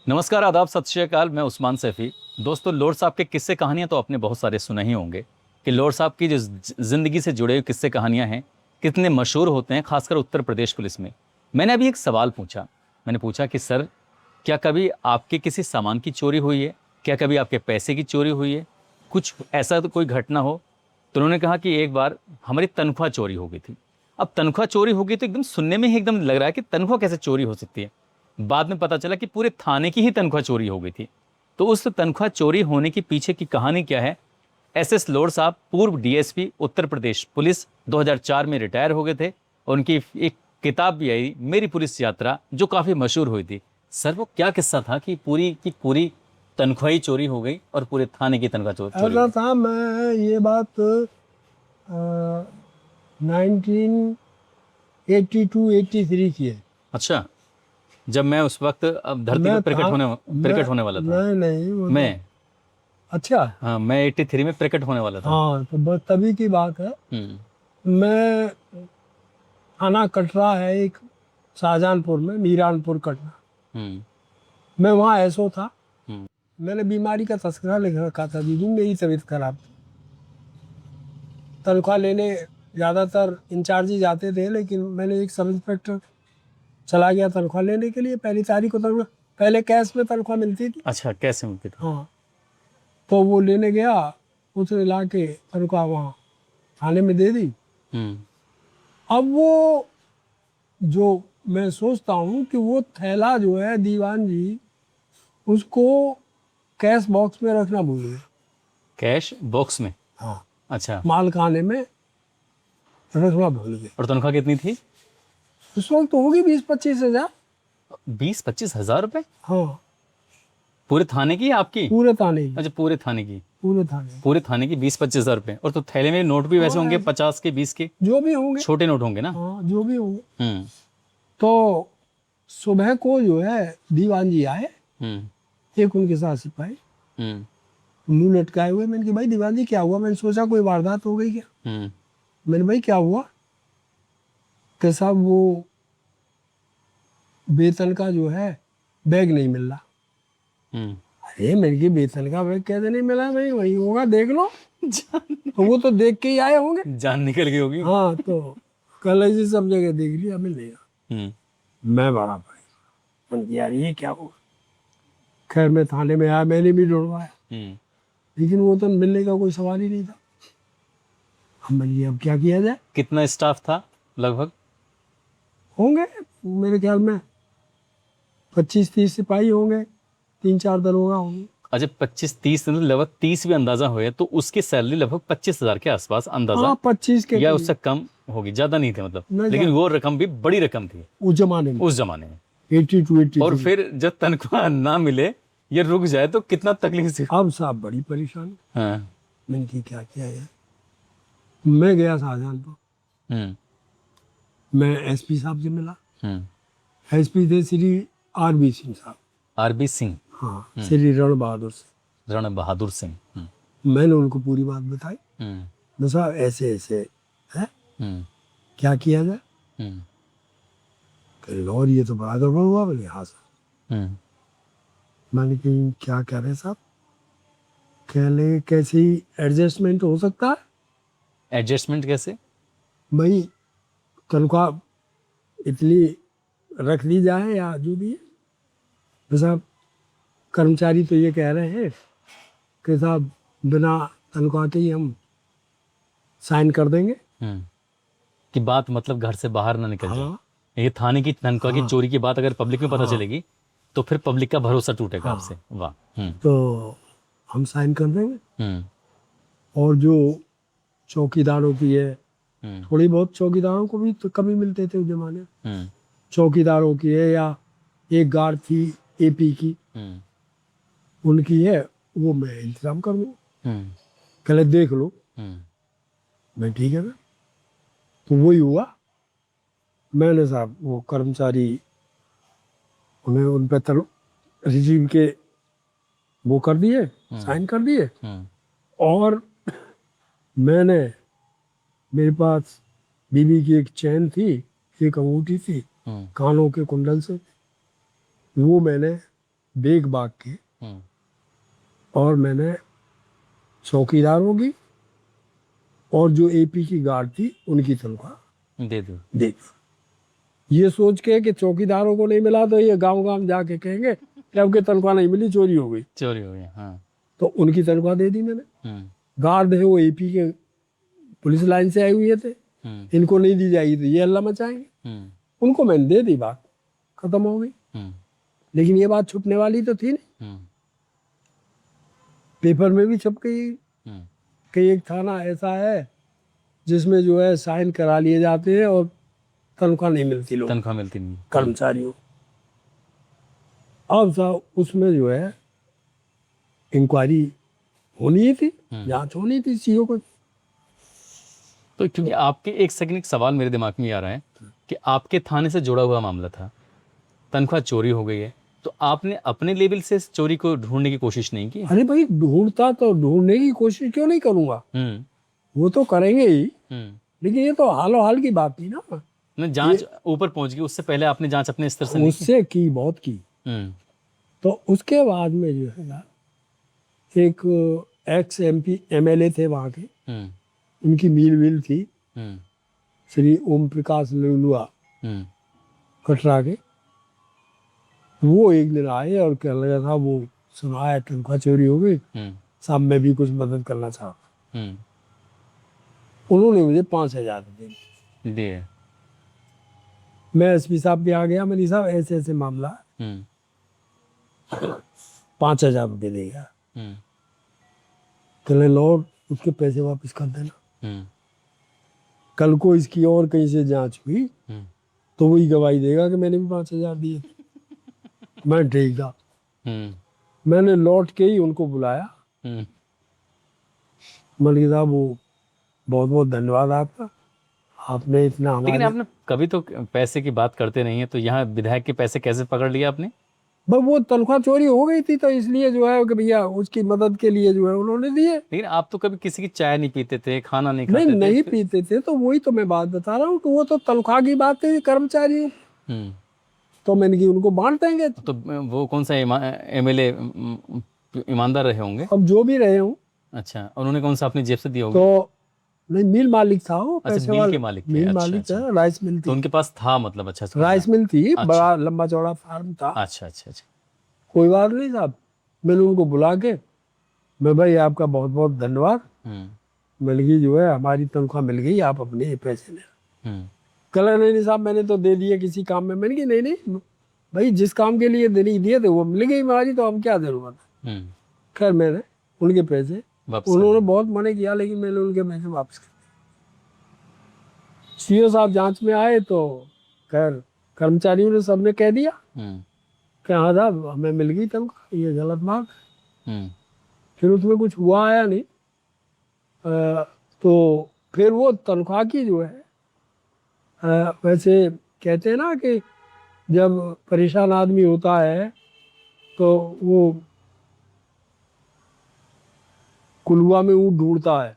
नमस्कार, आदाब, सत श्री अकाल। मैं उस्मान सैफी। दोस्तों, लॉर्ड साहब के किस्से कहानियां तो आपने बहुत सारे सुने ही होंगे कि लॉर्ड साहब की जो ज़िंदगी से जुड़े हुए किस्से कहानियां हैं कितने मशहूर होते हैं, खासकर उत्तर प्रदेश पुलिस में। मैंने अभी एक सवाल पूछा। मैंने पूछा कि सर, क्या कभी आपके किसी सामान की चोरी हुई है? क्या कभी आपके पैसे की चोरी हुई है? कुछ ऐसा तो कोई घटना हो? तो उन्होंने कहा कि एक बार हमारी तनख्वाह चोरी हो गई थी। अब तनख्वाह चोरी हो गई तो एकदम सुनने में ही एकदम लग रहा है कि तनख्वाह कैसे चोरी हो सकती है। बाद में पता चला कि पूरे थाने की ही तनख्वाह चोरी हो गई थी। तो उस तनख्वाह चोरी होने के पीछे की कहानी क्या है? एसएस लॉर्ड साहब पूर्व डीएसपी उत्तर प्रदेश पुलिस 2004 में रिटायर हो गए थे और उनकी एक किताब भी आई, मेरी पुलिस यात्रा, जो काफी मशहूर हुई थी। सर, वो क्या किस्सा था कि पूरी की पूरी तनख्वाही चोरी हो गई और पूरे थाने की तनख्वाह चोरी हो ऐसा गई? था। मैं ये बात 1982-83 की है। अच्छा, जब मैं उस वक्त अब धरती पर मैं था मैं प्रकट होने वाला था। नहीं नहीं वो मैं तो अच्छा। हाँ, मैं 83 में प्रकट होने वाला था। हाँ, तो बस तभी की बात है। हम्म। मैं थाना कटरा है एक, शाहजहानपुर में, मीरानपुर कटरा। हम्म। मैं वहाँ एसओ था। हम्म। मैंने बीमारी का तस्करा लिख रखा था, दीदी मेरी तबीयत खराब थी। तनख्वाह लेने ज़्यादातर इंचार्ज ही जाते थे, लेकिन मैंने एक सब इंस्पेक्टर चला गया तनख्वाह लेने के लिए। पहली तारीख को तनख्वाह, पहले कैश में तनख्वाह मिलती थी। अच्छा, कैसे मुमकिन था? हाँ, तो वो लेने गया, उसने ला के तनख्वाह वहाँ थाने में दे दी। हम्म। अब वो, जो मैं सोचता हूँ कि वो थैला जो है दीवान जी, उसको कैश बॉक्स में रखना भूल गए। कैश बॉक्स में? हाँ, अच्छा। माल खाने में रखना भूल गए। और तनख्वाह कितनी थी? उस वक्त तो होगी 20-25 हज़ार। 20-25 हज़ार रुपए? हाँ, पूरे थाने की या आपकी? पूरे थाने की। अच्छा, पूरे थाने की। पूरे थाने की। पूरे थाने की 20-25 हज़ार रुपए। और तो थैले में नोट भी वैसे हाँ, होंगे, 50 के, 20 के, जो भी होंगे। छोटे नोट होंगे ना? हाँ, जो भी होंगे। हम्म। तो सुबह को जो है दीवान जी आए, हम्म। एक उनके साथ सिपाही, हम्म। मुंह लटकाए हुए। मैंने कहा भाई दीवान जी क्या हुआ? मैंने सोचा कोई वारदात हो गई क्या। हम्म। मैंने भाई क्या हुआ? कि साहब वो वेतन का जो है बैग नहीं मिल रहा। हम्म। अरे मैंने कि वेतन का बैग कैसे नहीं मिला भाई? वही होगा, देख लो। तो वो तो देख के ही आए होंगे। जान निकल गई होगी। हाँ, तो कल ऐसी सब जगह देख लिया, मिल गया। हम्म। मैं बड़ा भाई, मैंने कहा, यार ये क्या हुआ? खैर मैं थाने में आया, मैंने भी ढूंढवाया, हम्म। लेकिन वो तो मिलने का कोई सवाल ही नहीं था। हम बोलिए अब क्या किया जाए। कितना स्टाफ था लगभग? होंगे मेरे ख्याल में 25-30 सिपाही होंगे, 3-4 दरोगा होंगे। अच्छा, 25-30, मतलब लगभग 30 भी अंदाजा हुए तो उसकी सैलरी लगभग 25 हज़ार के आसपास अंदाजा, हाँ, 25 के या करीब। उससे कम होगी, ज्यादा नहीं थे मतलब, न लेकिन जाने वो रकम भी बड़ी रकम थी उस जमाने में, उस जमाने में। 82-83 और में। फिर जब तनख्वाह ना मिले, ये रुक जाए, तो कितना तकलीफ से। अब साहब बड़ी परेशानी। हाँ। मैंने कि क्या किया यार। मैं गया शाहजहानपुर। हम्म। मैं एसपी साहब से मिला। हम्म। एसपी थे श्री आरबी सिंह साहब। आरबी सिंह? हाँ, श्री रण बहादुर सिंह। रण बहादुर सिंह। मैंने उनको पूरी बात बताई। हम्म। मैं साहब ऐसे ऐसे है, हम्म। क्या किया जाए? हम्म। कह और ये तो बड़ा गड़बड़ हुआ। बोले हाँ सर। हम्म। मैंने कही क्या कह रहे साहब? कह ले कैसे ही एडजस्टमेंट हो सकता है एडजस्टमेंट कैसे? भाई? तनख्वाह इतनी रख दी जाए या जो भी है। तो साहब कर्मचारी तो ये कह रहे हैं कि साहब बिना तनख्वाह के ही हम साइन कर देंगे। हम्म। कि बात मतलब घर से बाहर ना निकल जाए। हाँ ये थाने की तनख्वाह की हाँ चोरी की बात अगर पब्लिक में पता हाँ चलेगी तो फिर पब्लिक का भरोसा टूटेगा आपसे। हाँ, वाह। हम्म। तो हम साइन कर देंगे। हम्म। और जो चौकीदारों की है, हम्म। थोड़ी बहुत चौकीदारों को भी तो कमी मिलते थे उस जमाने में। हम्म। चौकीदारों की है, या एक गार्ड थी एपी की, हम्म। उनकी है, वो मैं इंतजाम कर दूँ। हम्म। पहले देख लो। हम्म। मैं ठीक है ना। तो वही हुआ। मैंने साहब वो कर्मचारी, उन्हें उन पर रिजीव के वो कर दिए, हम्म। साइन कर दिए। हम्म। और मैंने, मेरे पास बीबी की एक चैन थी, एक अंगूठी थी, हम्म। कानों के कुंडल से, वो मैंने बेग बाग के और मैंने चौकीदारों की और जो एपी की गार्ड थी उनकी तनख्वाह दे दो। दे दी। ये सोच के कि चौकीदारों को नहीं मिला तो ये गांव गांव जाके कहेंगे कि आपकी तनख्वाह नहीं मिली, चोरी हो गई। चोरी हो गई। हाँ। तो उनकी तनख्वाह दे दी मैंने। हम्म। गार्ड है वो एपी के पुलिस लाइन से आए हुए थे, इनको नहीं दी जाएगी तो ये हल्ला मचाएंगे। हम्म। उनको मैंने दे दी, बात खत्म हो गई। हम्म। लेकिन ये बात छुपने वाली तो थी नहीं, हम्म। पेपर में भी छप गई हम्म। कि एक थाना ऐसा है जिसमें जो है साइन करा लिए जाते हैं और तनख्वाह नहीं मिलती लोग तनख्वाह मिलती नहीं। कर्मचारियों। अब साहब उसमें जो है इंक्वायरी होनी ही थी, जांच होनी थी सीओ को। तो क्योंकि आपके एक सेकंड एक सवाल मेरे दिमाग में ये आ रहा है कि आपके थाने से जुड़ा हुआ मामला था, तनख्वाह चोरी हो गई है, तो आपने अपने लेवल से इस चोरी को ढूंढने की कोशिश नहीं की? अरे भाई ढूंढता तो ढूंढने की कोशिश क्यों नहीं करूंगा, वो तो करेंगे ही। लेकिन ये तो हालो हाल की बात थी ना। जांच ऊपर पहुंच गई, उससे पहले आपने जांच अपने स्तर से नहीं उससे की बहुत की। तो उसके बाद में जो है ना एक एक्स एमपी एमएलए थे वहाँ के, उनकी मील थी, श्री ओम प्रकाश लुलुआ कटरा के। वो एक दिन आए और कहने लगा था वो सुना है तनख्वाह चोरी हो गई साहब, मैं भी कुछ मदद करना चाहता। उन्होंने मुझे 5,000 दिए। मैं एसपी साहब के आ गया, मैंने साहब ऐसे ऐसे मामला, 5,000 रुपये देगा। कहने लॉर्ड उसके पैसे वापस कर देना, कल को इसकी और कहीं से जांच हुई तो वही गवाही देगा कि मैंने भी 5,000 दिए थे। मैं ठीक था। मैंने लौट के ही उनको बुलाया, मलिक साहब वो बहुत बहुत धन्यवाद आपका, आपने इतना हमारे। लेकिन आपने कभी तो पैसे की बात करते नहीं है, तो यहाँ विधायक के पैसे कैसे पकड़ लिया आपने? बस वो तनख्वाह चोरी हो गई थी तो इसलिए जो है कि भैया उसकी मदद के लिए जो है उन्होंने दिए। लेकिन आप तो कभी किसी की चाय नहीं पीते थे, खाना नहीं खाते थे? नहीं पीते थे, तो वही तो मैं बात बता रहा हूँ कि वो तो तनख्वाह की बात है कर्मचारी, तो मैंने कि उनको बांट देंगे। तो वो कौन सा एमएलए ईमानदार रहे होंगे? अब जो भी रहे हूँ। अच्छा, उन्होंने कौन सा अपनी जेब से दिया होगा? तो नहीं, मिल मालिक था वो, अच्छा, पैसे मिल वाला के मालिक थे। मिल अच्छा, मालिक अच्छा। था, राइस मिल थी। तो उनके पास था, मतलब अच्छा राइस मिल थी, अच्छा। बड़ा लंबा चौड़ा फार्म था। अच्छा अच्छा अच्छा। कोई बात नहीं साहब, मैंने उनको बुला के, मैं भाई आपका बहुत बहुत धन्यवाद, मिल गई जो है हमारी तनख्वाह मिल गई, आप अपने ये पैसे ले। कल नहीं साहब मैंने तो दे दिए किसी काम में। मैंने कहा नहीं भाई, जिस काम के लिए देने दिए थे वो मिल गई हमारी, तो अब क्या जरूरत है। खैर मैंने उनके पैसे, उन्होंने बहुत मना किया लेकिन मैंने उनके पैसे वापस कर दिए। सीओ साहब जांच में आए तो खैर कर्मचारियों ने सबने कह दिया कि हाँ साहब हमें मिल गई तनख्वाह, ये गलत बात है। फिर उसमें कुछ हुआ आया नहीं। तो फिर वो तनख्वाह की जो है, वैसे कहते हैं ना कि जब परेशान आदमी होता है तो वो कुलवा में ऊँट ढूंढता है।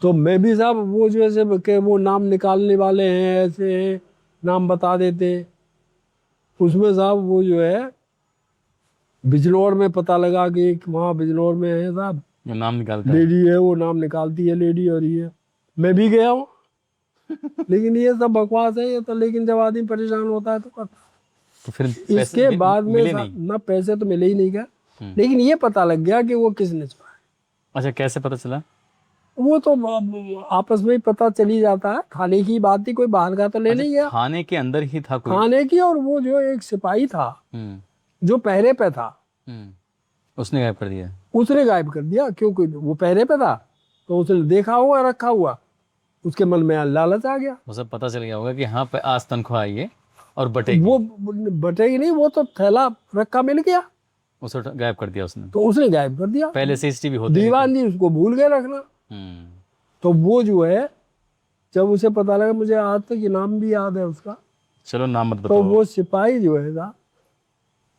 तो मैं भी साहब वो जो है कि वो नाम निकालने वाले हैं, ऐसे हैं, नाम बता देते। उसमें साहब वो जो है बिजनौर में पता लगा कि एक वहाँ बिजनौर में है साहब, नाम निकालता है, लेडी है, वो नाम निकालती है लेडी, और ये मैं भी गया हूँ। लेकिन ये सब बकवास है ये तो, लेकिन जब आदमी परेशान होता है तो करता। तो फिर इसके बाद में ना पैसे तो मिले ही नहीं गए, लेकिन ये पता लग गया कि वो किसने चुराया। अच्छा, कैसे पता चला? वो तो आपस में ही पता चली जाता है, थाने की बात थी, कोई बाहर का तो ले नहीं गया। थाने के अंदर ही था कोई? थाने की, और वो जो एक सिपाही था जो पहरे पे था, उसने गायब कर दिया। उसने गायब कर दिया, क्योंकि वो पहरे पे था तो उसने देखा हुआ रखा हुआ, उसके मन में लालच आ गया। वो सब पता चल गया होगा कि हाँ पे आज तनख्वाह आई है और बटेगी। वो बटेगी नहीं, वो तो थैला रखा मिल गया, उसे गायब कर दिया उसने। तो उसने गायब कर दिया। पहले सीसीटीवी होते दीवान जी उसको भूल गए रखना। तो वो जो है जब उसे पता लगा, मुझे आज तक ये नाम भी याद है उसका, चलो नाम मत बताओ। तो वो सिपाही जो है ना,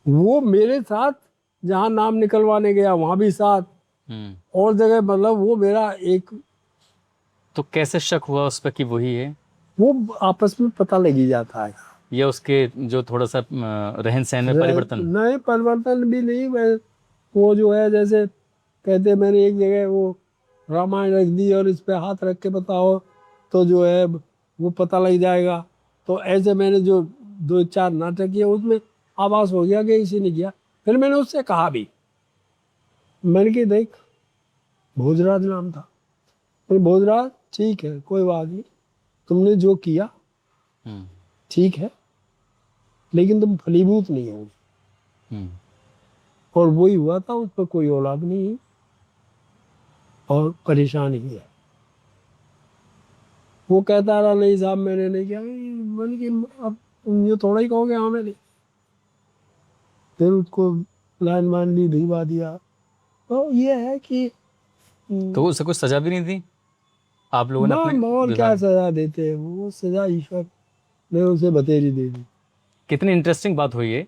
वो मेरे साथ जहाँ नाम निकलवाने गया वहां भी साथ, और जगह, मतलब वो मेरा एक। तो कैसे शक हुआ उस पर कि वही है? वो आपस में पता लग ही जाता है। या उसके जो थोड़ा सा रहन सहन में परिवर्तन? नहीं, परिवर्तन भी नहीं। मैं वो जो है, जैसे कहते मैंने एक जगह वो रामायण रख दी और इस पे हाथ रख के बताओ तो जो है वो पता लग जाएगा। तो ऐसे मैंने जो 2-4 नाटक किए उसमें आभास हो गया कि इसी ने किया। फिर मैंने उससे कहा भी, मैंने कि देख, भोजराज नाम था, फिर भोजराज ठीक है, कोई बात नहीं, तुमने जो किया हम्म, ठीक है, लेकिन तुम फलीभूत नहीं हो। हम्म, और वही हुआ था, उस पर कोई औलाद नहीं है और परेशान ही है। वो कहता रहा नहीं साहब मैंने नहीं किया। मैंने कि अब तुम ये थोड़ा ही कहोगे हाँ मैंने। फिर उसको लाइन मान ली, भिजवा दिया। तो ये है कि तो उसे कुछ सजा भी नहीं थी आप लोगों ने अपने और क्या विभाग? सजा देते हैं, वो सजा ईश्वर ने उसे बतेरी दे दी। कितनी इंटरेस्टिंग बात हुई है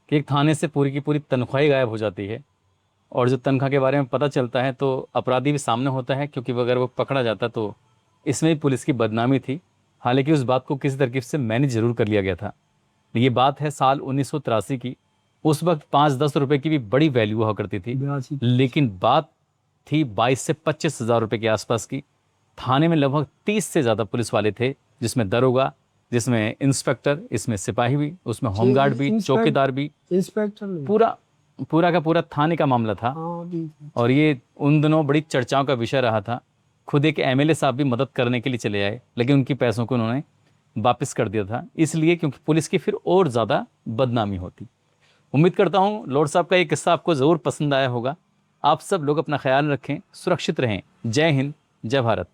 कि एक थाने से पूरी की पूरी तनख्वाही गायब हो जाती है, और जो तनख्वाह के बारे में पता चलता है तो अपराधी भी सामने होता है, क्योंकि अगर वो पकड़ा जाता तो इसमें भी पुलिस की बदनामी थी। हालांकि उस बात को किसी तरकीब से मैनेज जरूर कर लिया गया था। ये बात है साल 1983 की। उस वक्त 5-10 रुपए की भी बड़ी वैल्यू हुआ करती थी। 82। लेकिन बात थी 22 से 25 हजार रुपए के आसपास की। थाने में लगभग 30 से ज़्यादा पुलिस वाले थे, जिसमें दरोगा, जिसमें इंस्पेक्टर, इसमें सिपाही भी, उसमें होमगार्ड भी, चौकीदार भी। इंस्पेक्टर नहीं। पूरा पूरा का पूरा थाने का मामला था। हाँ भी। और ये उन दिनों बड़ी चर्चाओं का विषय रहा था। खुद एक एमएलए साहब भी मदद करने के लिए चले आए, लेकिन उनकी पैसों को उन्होंने वापस कर दिया था, इसलिए क्योंकि पुलिस की फिर और ज़्यादा बदनामी होती। उम्मीद करता हूँ लॉर्ड साहब का ये किस्सा आपको ज़रूर पसंद आया होगा। आप सब लोग अपना ख्याल रखें, सुरक्षित रहें। जय हिंद, जय भारत।